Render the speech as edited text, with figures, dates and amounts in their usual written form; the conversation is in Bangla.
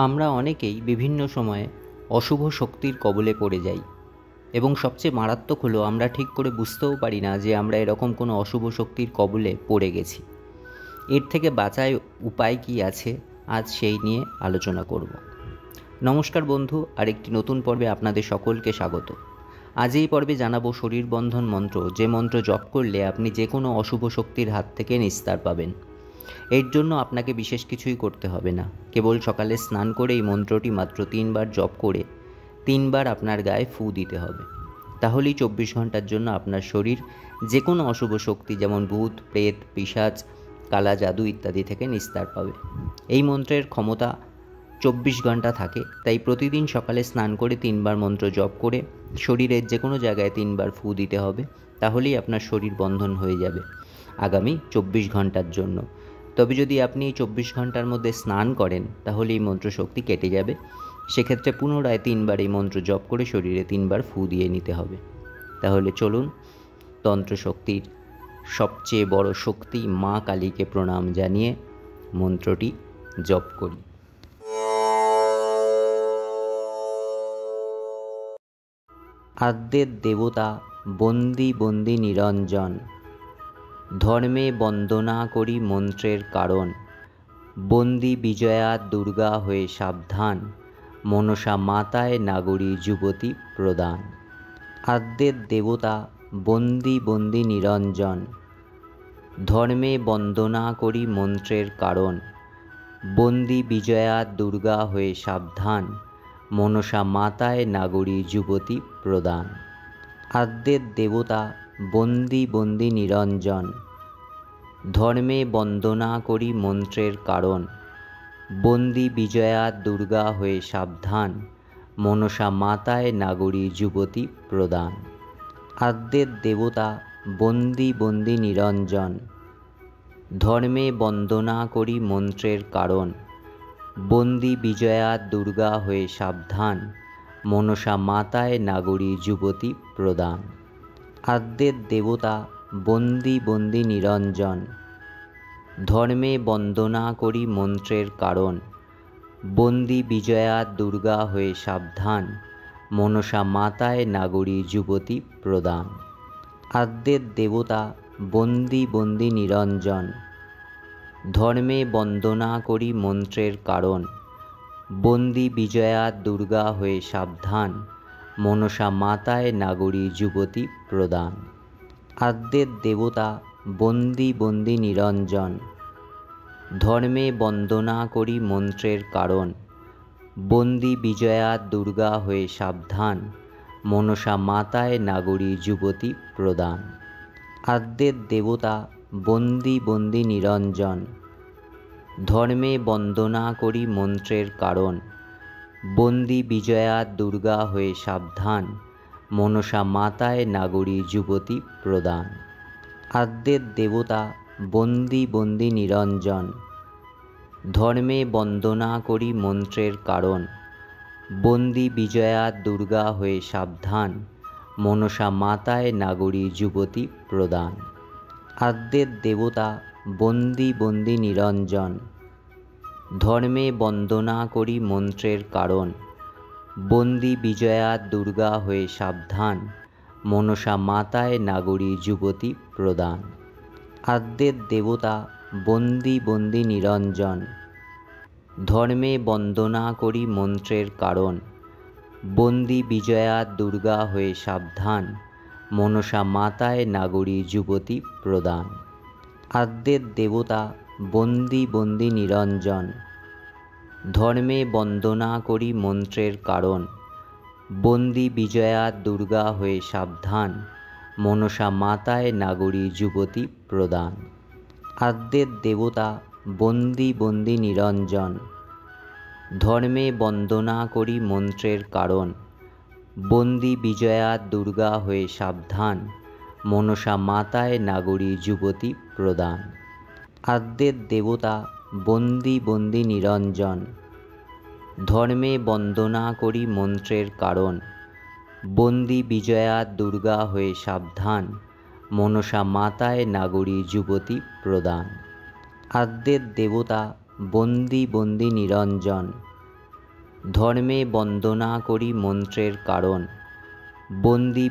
আমরা অনেকেই বিভিন্ন সময়ে অশুভ শক্তির কবলে পড়ে যাই এবং সবচেয়ে মারাত্মক হলো আমরা ঠিক করে বুঝতেও পারি না যে আমরা এরকম কোনো অশুভ শক্তির কবলে পড়ে গেছি। এর থেকে বাঁচার উপায় কি আছে, আজ সেই নিয়ে আলোচনা করব। নমস্কার বন্ধু, আরেকটি নতুন পর্বে আপনাদের সকলকে স্বাগত। আজ এই পর্বে জানাবো শরীর বন্ধন মন্ত্র, যে মন্ত্র জপ করলে আপনি যে কোনো অশুভ শক্তির হাত থেকে নিস্তার পাবেন। এর জন্য আপনাকে বিশেষ কিছুই করতে হবে না, কেবল সকালে স্নান করে এই মন্ত্রটি মাত্র 3 বার জপ করে 3 বার আপনার গায়ে ফু দিতে হবে। তাহলেই 24 ঘন্টার জন্য আপনার শরীর যে কোনো অশুভ শক্তি যেমন ভূত, প্রেত, পিশাচ, কালা জাদু ইত্যাদি থেকে নিস্তার পাবে। এই মন্ত্রের ক্ষমতা 24 ঘন্টা থাকে, তাই প্রতিদিন সকালে স্নান করে 3 বার মন্ত্র জপ করে শরীরের যে কোনো জায়গায় 3 বার ফু দিতে হবে। তাহলেই আপনার শরীর বন্ধন হয়ে যাবে আগামী 24 ঘন্টার জন্য। তবে যদি আপনি এই 24 ঘন্টার মধ্যে স্নান করেন তাহলে এই মন্ত্র শক্তি কেটে যাবে। সেক্ষেত্রে পুনরায় 3 বার এই মন্ত্র জপ করে শরীরে 3 বার ফু দিয়ে নিতে হবে। তাহলে চলুন তন্ত্র শক্তির সবচেয়ে বড় শক্তি মা কালীকে প্রণাম জানিয়ে মন্ত্রটি জপ করি। আদ্যের দেবতা বন্দি বন্দি নিরঞ্জন, ধর্মে বন্দনা করি মন্ত্রের কারণ। বন্দি বিজয়া দুর্গা হয়ে সাবধান, মনসা মাতায় নাগরী যুবতী প্রদান। আদ্যের দেবতা বন্দি বন্দি নিরঞ্জন, ধর্মে বন্দনা করি মন্ত্রের কারণ। বন্দি বিজয়া দুর্গা হয়ে সাবধান, মনসা মাতায় নাগরী যুবতী প্রদান। আদ্যের দেবতা বন্দি বন্দি নিরঞ্জন, ধর্মে বন্দনা করি মন্ত্রের কারণ। বন্দি বিজয়া দুর্গা হয়ে সাবধান, মনসা মাতায় নাগরী যুবতী প্রদান। আদ্যের দেবতা বন্দি বন্দি নিরঞ্জন, ধর্মে বন্দনা করি মন্ত্রের কারণ। বন্দি বিজয়া দুর্গা হয়ে সাবধান, মনসা মাতায় নাগরী যুবতী প্রদান। আদ্যের দেবতা বন্দি বন্দি নিরঞ্জন, ধর্মে বন্দনা করি মন্ত্রের কারণ। বন্দি বিজয়া দুর্গা হয়ে সাবধান, মনসা মাতায় নাগরী যুবতী প্রদান। আদ্যের দেবতা বন্দি বন্দি নিরঞ্জন, ধর্মে বন্দনা করি মন্ত্রের কারণ। বন্দি বিজয়া দুর্গা হয়ে সাবধান, মনসা মাতায় নাগরী যুবতী প্রদান। আদ্যের দেবতা বন্দি বন্দি নিরঞ্জন, ধর্মে বন্দনা করি মন্ত্রের কারণ। বন্দি বিজয়া দুর্গা হয়ে সাবধান, মনসা মাতায় নাগরী যুবতী প্রদান। আদ্যের দেবতা বন্দি বন্দি নিরঞ্জন, ধর্মে বন্দনা করি মন্ত্রের কারণ। বন্দি বিজয়া দুর্গা হয়ে সাবধান, মনসা মাতায় নাগরী যুবতী প্রদান। আদ্যের দেবতা বন্দি বন্দি নিরঞ্জন, ধর্মে বন্দনা করি মন্ত্রের কারণ। বন্দি বিজয়া দুর্গা হয়ে সাবধান, মনসা মাতায় নাগরী যুবতী প্রদান। আদ্যের দেবতা বন্দি বন্দি নিরঞ্জন, ধর্মে বন্দনা করি মন্ত্রের কারণ। বন্দি বিজয়া দুর্গা হয়ে সাবধান, মনসা মাতায় নাগরী যুবতী প্রদান। আদ্যের দেবতা বন্দি বন্দি নিরঞ্জন, ধর্মে বন্দনা করি মন্ত্রের কারণ। বন্দি বিজয়া দুর্গা হয়ে সাবধান, মনসা মাতায় নাগরী যুবতী প্রদান। আদ্যের দেবতা বন্দি বন্দি নিরঞ্জন, ধর্মে বন্দনা করি মন্ত্রের কারণ। বন্দি বিজয়া দুর্গা হয়ে সাবধান, মনসা মাতায় নাগরী যুবতী প্রদান। আদ্যের দেবতা বন্দি বন্দি নিরঞ্জন, ধর্মে বন্দনা করি মন্ত্রের কারণ। বন্দি বিজয়া দুর্গা হয়ে সাবধান, মনসা মাতায় নাগরী যুবতী প্রদান। আদ্যের দেবতা বন্দি বন্দি নিরঞ্জন, ধর্মে বন্দনা করি মন্ত্রের কারণ। বন্দি বিজয়া দুর্গা হয়ে সাবধান, মনসা মাতায় নাগরী যুবতী প্রদান। আদ্যের দেবতা বন্দি বন্দি নিরঞ্জন, ধর্মে বন্দনা করি মন্ত্রের কারণ, বন্দি